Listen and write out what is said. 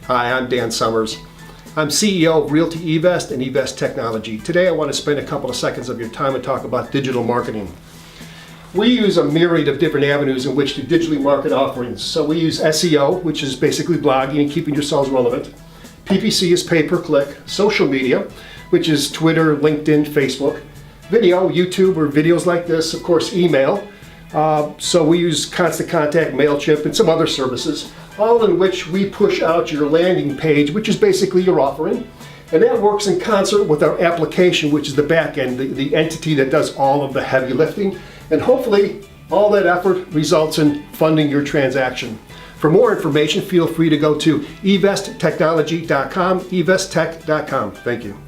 Hi, I'm Dan Summers. I'm CEO of Realty eVest and eVest Technology. Today I want to spend a couple of seconds of your time and talk about digital marketing. We use a myriad of different avenues in which to digitally market offerings. So we use SEO, which is basically blogging and keeping yourselves relevant. PPC is pay-per-click. Social media, which is Twitter, LinkedIn, Facebook. Video, YouTube, or videos like this. Of course, email. So we use Constant Contact, MailChimp, and some other services, all in which we push out your landing page, which is basically your offering. And that works in concert with our application, which is the back end, the entity that does all of the heavy lifting. And hopefully, all that effort results in funding your transaction. For more information, feel free to go to evesttechnology.com, evesttech.com. Thank you.